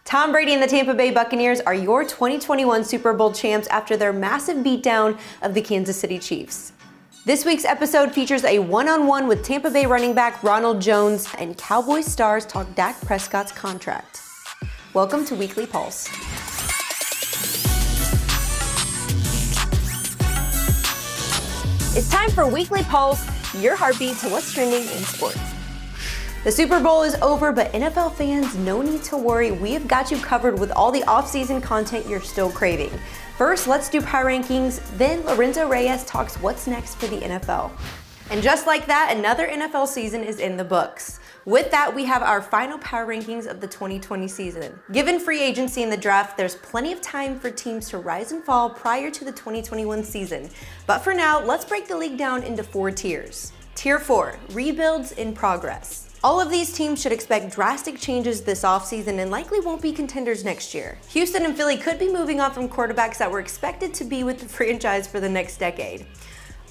Tom Brady and the Tampa Bay Buccaneers are your 2021 Super Bowl champs after their massive beatdown of the Kansas City Chiefs. This week's episode features a one-on-one with Tampa Bay running back Ronald Jones, and Cowboys stars talk Dak Prescott's contract. Welcome to Weekly Pulse. It's time for Weekly Pulse, your heartbeat to what's trending in sports. The Super Bowl is over, but NFL fans, no need to worry. We have got you covered with all the off-season content you're still craving. First, let's do power rankings. Then Lorenzo Reyes talks what's next for the NFL. And just like that, another NFL season is in the books. With that, we have our final power rankings of the 2020 season. Given free agency in the draft, there's plenty of time for teams to rise and fall prior to the 2021 season. But for now, let's break the league down into 4 tiers. Tier 4, rebuilds in progress. All of these teams should expect drastic changes this offseason and likely won't be contenders next year. Houston and Philly could be moving on from quarterbacks that were expected to be with the franchise for the next decade.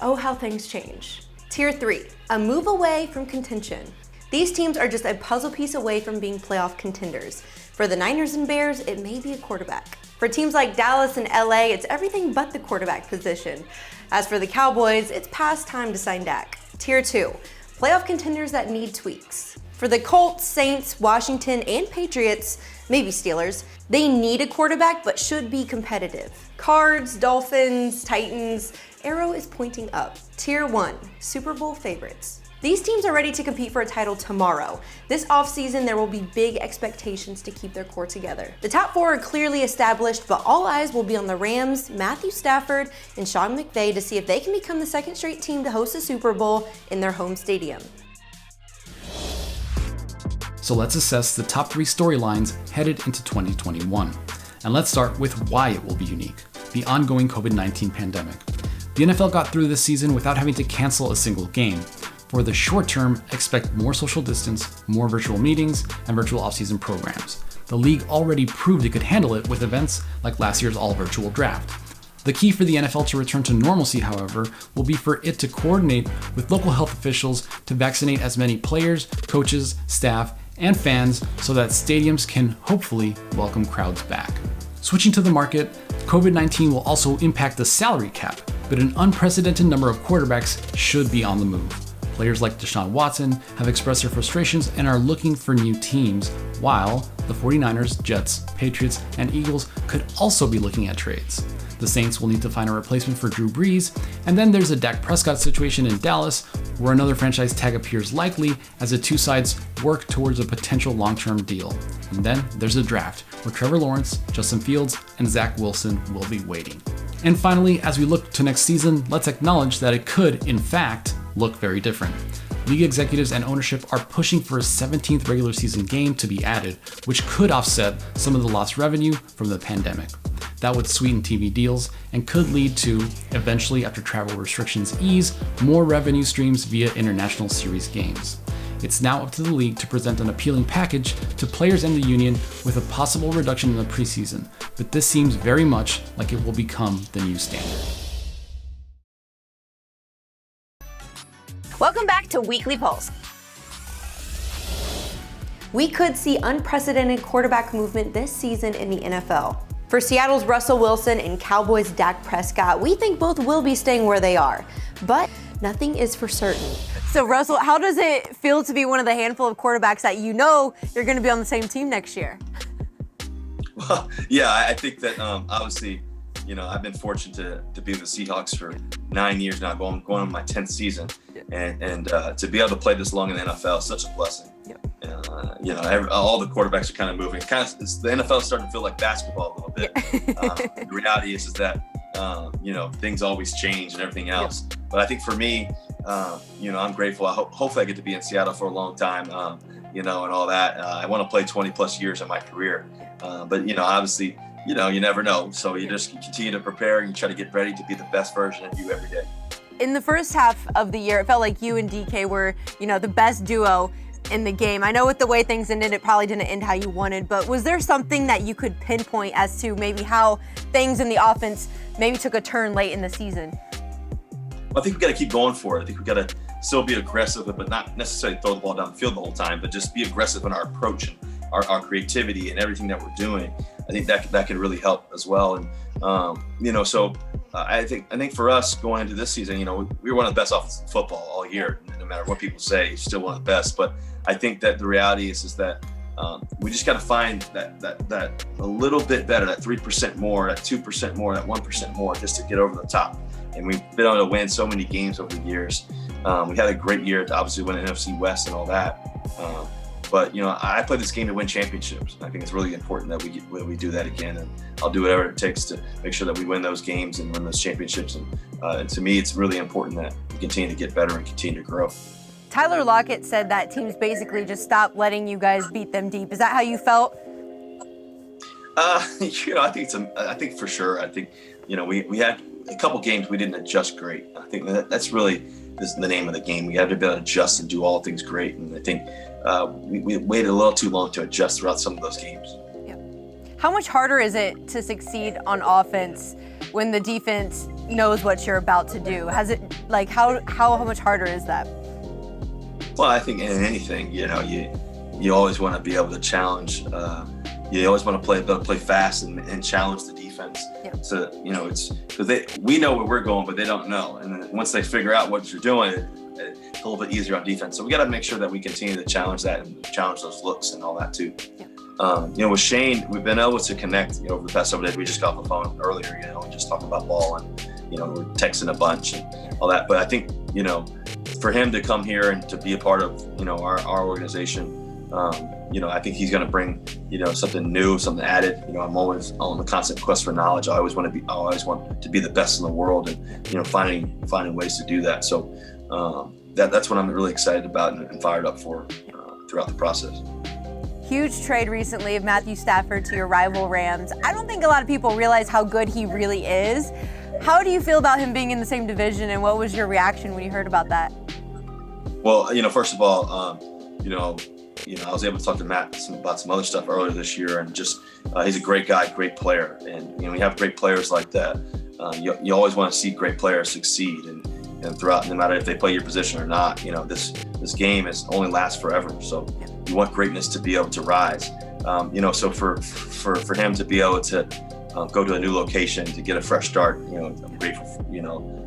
Oh, how things change. Tier 3, a move away from contention. These teams are just a puzzle piece away from being playoff contenders. For the Niners and Bears, it may be a quarterback. For teams like Dallas and LA, it's everything but the quarterback position. As for the Cowboys, it's past time to sign Dak. Tier 2, playoff contenders that need tweaks. For the Colts, Saints, Washington, and Patriots, maybe Steelers, they need a quarterback but should be competitive. Cards, Dolphins, Titans, arrow is pointing up. Tier 1, Super Bowl favorites. These teams are ready to compete for a title tomorrow. This offseason, there will be big expectations to keep their core together. The top 4 are clearly established, but all eyes will be on the Rams, Matthew Stafford, and Sean McVay to see if they can become the second straight team to host a Super Bowl in their home stadium. So let's assess the top 3 storylines headed into 2021. And let's start with why it will be unique: the ongoing COVID-19 pandemic. The NFL got through this season without having to cancel a single game. For the short term, expect more social distance, more virtual meetings, and virtual offseason programs. The league already proved it could handle it with events like last year's all-virtual draft. The key for the NFL to return to normalcy, however, will be for it to coordinate with local health officials to vaccinate as many players, coaches, staff, and fans so that stadiums can hopefully welcome crowds back. Switching to the market, COVID-19 will also impact the salary cap, but an unprecedented number of quarterbacks should be on the move. Players like Deshaun Watson have expressed their frustrations and are looking for new teams, while the 49ers, Jets, Patriots, and Eagles could also be looking at trades. The Saints will need to find a replacement for Drew Brees, and then there's a Dak Prescott situation in Dallas, where another franchise tag appears likely as the two sides work towards a potential long-term deal. And then there's a draft, where Trevor Lawrence, Justin Fields, and Zach Wilson will be waiting. And finally, as we look to next season, let's acknowledge that it could, in fact, look very different. League executives and ownership are pushing for a 17th regular season game to be added, which could offset some of the lost revenue from the pandemic. That would sweeten TV deals and could lead to, eventually after travel restrictions ease, more revenue streams via international series games. It's now up to the league to present an appealing package to players and the union with a possible reduction in the preseason, but this seems very much like it will become the new standard. Welcome back to Weekly Pulse. We could see unprecedented quarterback movement this season in the NFL. For Seattle's Russell Wilson and Cowboys' Dak Prescott, we think both will be staying where they are, but nothing is for certain. So Russell, how does it feel to be one of the handful of quarterbacks that you know you're going to be on the same team next year? Well, yeah, I think that obviously, I've been fortunate to be with the Seahawks for 9 years now, going on my 10th season, and to be able to play this long in the NFL is such a blessing. Yep. All the quarterbacks are kind of moving. The NFL is starting to feel like basketball a little bit. The reality is that things always change and everything else. Yep. But I think for me, I'm grateful. Hopefully I get to be in Seattle for a long time, and all that. I want to play 20 plus years in my career, but obviously. You never know. So you just continue to prepare and you try to get ready to be the best version of you every day. In the first half of the year, it felt like you and DK were, the best duo in the game. I know with the way things ended, it probably didn't end how you wanted, but was there something that you could pinpoint as to maybe how things in the offense maybe took a turn late in the season? Well, I think we got to keep going for it. I think we got to still be aggressive, but not necessarily throw the ball down the field the whole time, but just be aggressive in our approach our creativity and everything that we're doing, I think that can really help as well. And so I think for us going into this season, we were one of the best offenses in football all year. No matter what people say, still one of the best. But I think that the reality is that we just got to find that a little bit better, that 3% more, that 2% more, that 1% more, just to get over the top. And we've been able to win so many games over the years. We had a great year to obviously win NFC West and all that. But I play this game to win championships. I think it's really important that we do that again, and I'll do whatever it takes to make sure that we win those games and win those championships. And to me, it's really important that we continue to get better and continue to grow. Tyler Lockett said that teams basically just stopped letting you guys beat them deep. Is that how you felt? I think for sure. I think we had a couple games we didn't adjust great. I think that's really the name of the game. We have to be able to adjust and do all things great. And I think we waited a little too long to adjust throughout some of those games. Yeah. How much harder is it to succeed on offense when the defense knows what you're about to do? Has it how much harder is that? Well, I think in anything, you always want to be able to challenge. You always want to play fast and challenge the defense. Yeah. So it's because we know where we're going, but they don't know. And then once they figure out what you're doing, it's a little bit easier on defense. So we got to make sure that we continue to challenge that and challenge those looks and all that too. Yeah. With Shane, we've been able to connect over the past several days. We just got off the phone earlier, and just talking about ball and we're texting a bunch and all that. But I think for him to come here and to be a part of our organization. I think he's going to bring, something new, something added. I'm always on the constant quest for knowledge. I always want to be the best in the world, and finding ways to do that. So that's what I'm really excited about and fired up for throughout the process. Huge trade recently of Matthew Stafford to your rival Rams. I don't think a lot of people realize how good he really is. How do you feel about him being in the same division, and what was your reaction when you heard about that? Well, first of all, I was able to talk to Matt about some other stuff earlier this year, and just he's a great guy, great player, and we have great players like that. You always want to see great players succeed, and throughout, no matter if they play your position or not. This game only lasts forever, so you want greatness to be able to rise. So for him to be able to go to a new location to get a fresh start, I'm grateful.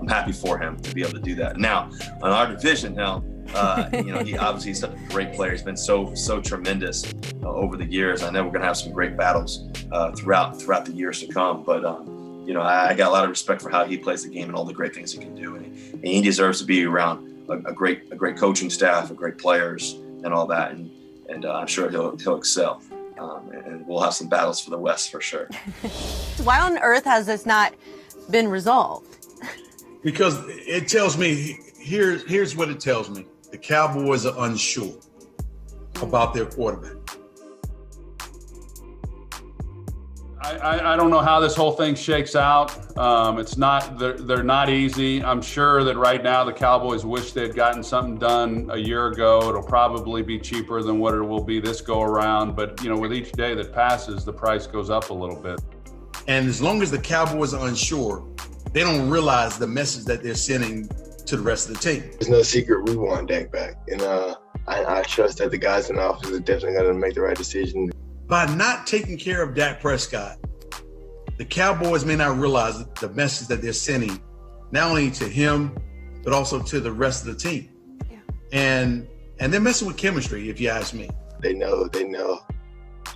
I'm happy for him to be able to do that. Now, on our division now. He obviously is such a great player. He's been so tremendous over the years. I know we're going to have some great battles throughout the years to come. But I got a lot of respect for how he plays the game and all the great things he can do. And he deserves to be around a great coaching staff, great players, and all that. And I'm sure he'll excel. And we'll have some battles for the West for sure. Why on earth has this not been resolved? Because it tells me. Here's what it tells me. The Cowboys are unsure about their quarterback. I don't know how this whole thing shakes out. They're not easy. I'm sure that right now the Cowboys wish they'd gotten something done a year ago. It'll probably be cheaper than what it will be this go around. But with each day that passes, the price goes up a little bit. And as long as the Cowboys are unsure, they don't realize the message that they're sending to the rest of the team. It's no secret we want Dak back. And I trust that the guys in the office are definitely going to make the right decision. By not taking care of Dak Prescott, the Cowboys may not realize the message that they're sending, not only to him, but also to the rest of the team. Yeah. And they're messing with chemistry, if you ask me. They know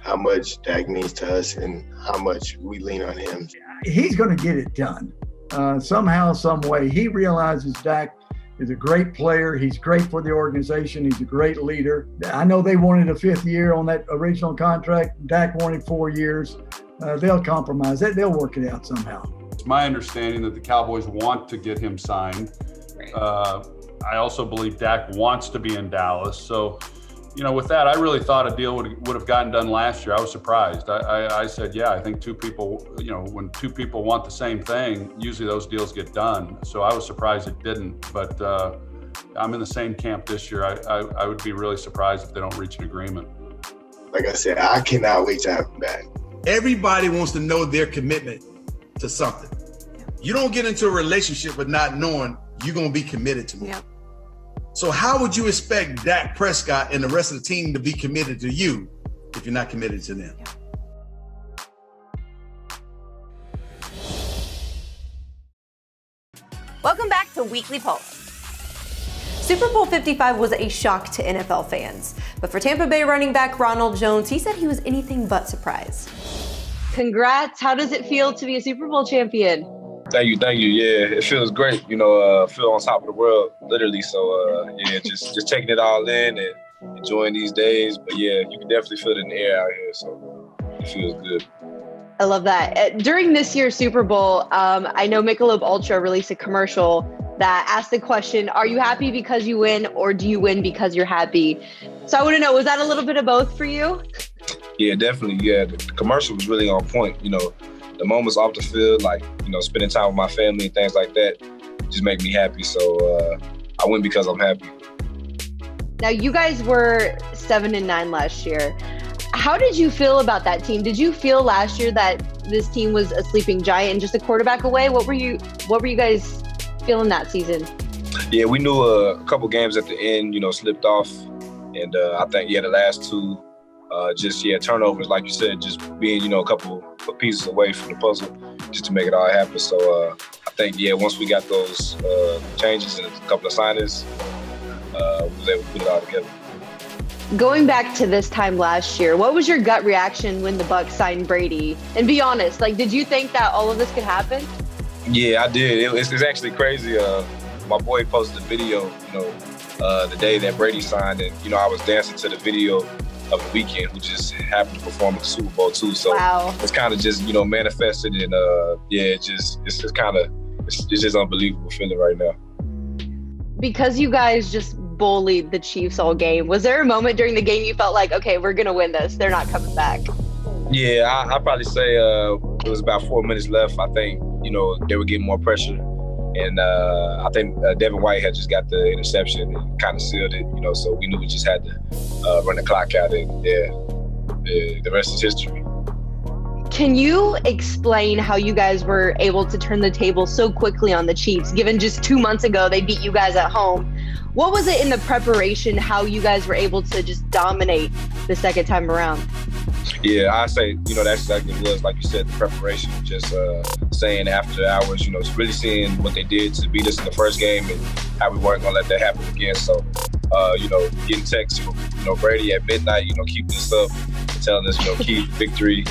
how much Dak means to us and how much we lean on him. He's going to get it done. Somehow, some way. He realizes Dak is a great player. He's great for the organization. He's a great leader. I know they wanted a 5th year on that original contract. Dak wanted 4 years. They'll compromise. They'll work it out somehow. It's my understanding that the Cowboys want to get him signed. Right. I also believe Dak wants to be in Dallas. So, with that, I really thought a deal would have gotten done last year. I was surprised. I said, I think two people, when two people want the same thing, usually those deals get done. So I was surprised it didn't. But I'm in the same camp this year. I would be really surprised if they don't reach an agreement. Like I said, I cannot wait to have him back. Everybody wants to know their commitment to something. You don't get into a relationship with not knowing you're going to be committed to me. Yeah. So how would you expect Dak Prescott and the rest of the team to be committed to you if you're not committed to them. Welcome back to Weekly Pulse. Super Bowl 55 was a shock to NFL fans, but for Tampa Bay running back Ronald Jones, he said he was anything but surprised. Congrats. How does it feel to be a Super Bowl champion? Thank you. Yeah, it feels great. Feel on top of the world, literally. So, just taking it all in and enjoying these days. But yeah, you can definitely feel it in the air out here. So it feels good. I love that. During this year's Super Bowl, I know Michelob Ultra released a commercial that asked the question, are you happy because you win, or do you win because you're happy? So I want to know, was that a little bit of both for you? Yeah, definitely. Yeah, the commercial was really on point. The moments off the field, like, spending time with my family and things like that, just make me happy. So I win because I'm happy. Now, you guys were 7-9 last year. How did you feel about that team? Did you feel last year that this team was a sleeping giant and just a quarterback away? What were you guys feeling that season? Yeah, we knew a couple games at the end, slipped off. And I think, the last two, turnovers, like you said, just being, a couple of pieces away from the puzzle just to make it all happen. So I think, once we got those changes and a couple of signings, we was able to put it all together. Going back to this time last year, what was your gut reaction when the Bucs signed Brady? And be honest, did you think that all of this could happen? Yeah, I did. It's actually crazy. My boy posted a video, the day that Brady signed, and I was dancing to the video of the weekend, who just happened to perform at the Super Bowl too. So wow. It's kind of just manifested, and it's just unbelievable feeling right now. Because you guys just bullied the Chiefs all game, was there a moment during the game you felt like, okay, we're gonna win this, they're not coming back? Yeah, I'd probably say it was about 4 minutes left. I think they were getting more pressure, and I think Devin White had just got the interception and kind of sealed it. So we knew we just had to run the clock out, and the rest is history. Can you explain how you guys were able to turn the table so quickly on the Chiefs, given just 2 months ago they beat you guys at home? What was it in the preparation, how you guys were able to just dominate the second time around? Yeah, I say, that's exactly what it was. Like you said, the preparation, just saying after the hours, really seeing what they did to beat us in the first game and how we weren't going to let that happen again. So, getting texts from, Brady at midnight, keep this up, telling us, keep victory,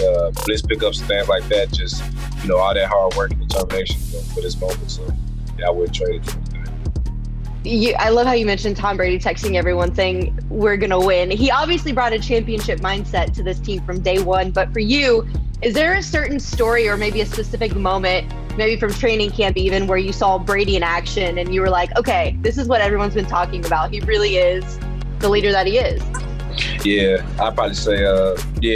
blitz pickups and things like that. Just, all that hard work and determination for this moment. So, I wouldn't trade it for anything. I love how you mentioned Tom Brady texting everyone saying, we're going to win. He obviously brought a championship mindset to this team from day one. But for you, is there a certain story or maybe a specific moment, maybe from training camp even, where you saw Brady in action and you were like, okay, this is what everyone's been talking about. He really is the leader that he is. Yeah, I'd probably say,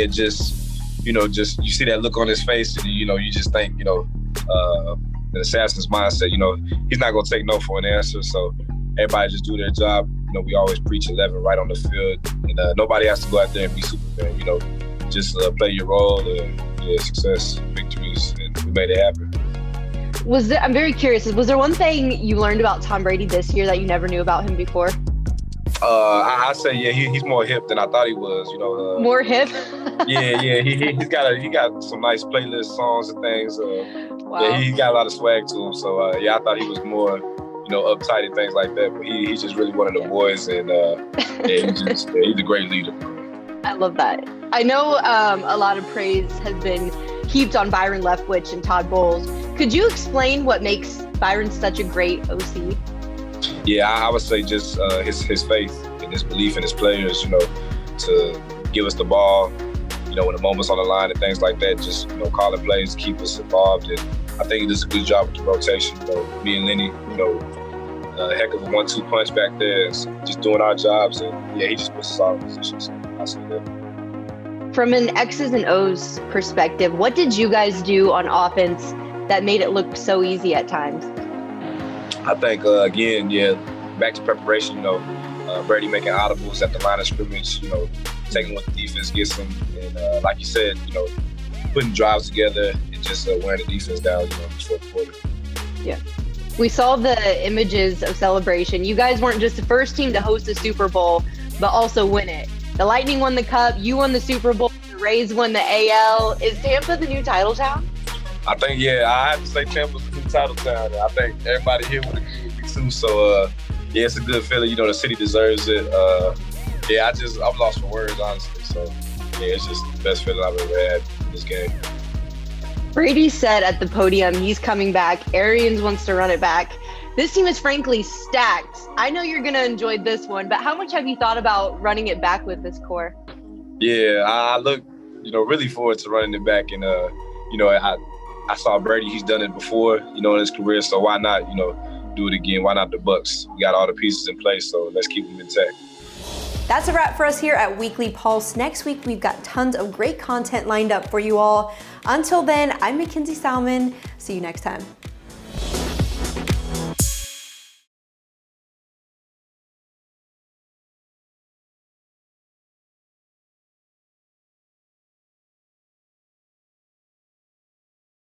just you see that look on his face and, you just think, the assassin's mindset, he's not going to take no for an answer. So everybody just do their job. We always preach 11 right on the field. And nobody has to go out there and be Superman, just play your role and success, victories, and we made it happen. I'm very curious, was there one thing you learned about Tom Brady this year that you never knew about him before? I say, he's more hip than I thought he was. More hip? He's got some nice playlist songs and things. Wow. Yeah, he's got a lot of swag to him. So I thought he was more, uptight and things like that. But he's just really one of the boys, and he's a great leader. I love that. I know a lot of praise has been heaped on Byron Leftwich and Todd Bowles. Could you explain what makes Byron such a great OC? Yeah, I would say just his faith and his belief in his players, to give us the ball, when the moment's on the line and things like that, just, calling plays, keep us involved. And I think he does a good job with the rotation. Me and Lenny, a heck of a 1-2 punch back there, just doing our jobs. And he just puts us all in position. So I see that. From an X's and O's perspective, what did you guys do on offense that made it look so easy at times? I think, again, back to preparation, Brady making audibles at the line of scrimmage, taking what the defense gets them. And like you said, putting drives together and just wearing the defense down, before the quarter. Yeah. We saw the images of celebration. You guys weren't just the first team to host a Super Bowl, but also win it. The Lightning won the Cup, you won the Super Bowl, the Rays won the AL. Is Tampa the new title town? I think, yeah, I have to say Tampa's the new title town. I think everybody here would agree with me too. So, yeah, it's a good feeling. You know, the city deserves it. Yeah, I'm lost for words, honestly. So, yeah, it's just the best feeling I've ever had in this game. Brady said at the podium he's coming back. Arians wants to run it back. This team is frankly stacked. I know you're going to enjoy this one, but how much have you thought about running it back with this core? Yeah, I look, really forward to running it back. And, I saw Brady. He's done it before, in his career. So why not, do it again? Why not the Bucs? We got all the pieces in place, so let's keep them intact. That's a wrap for us here at Weekly Pulse. Next week, we've got tons of great content lined up for you all. Until then, I'm Mackenzie Salmon. See you next time.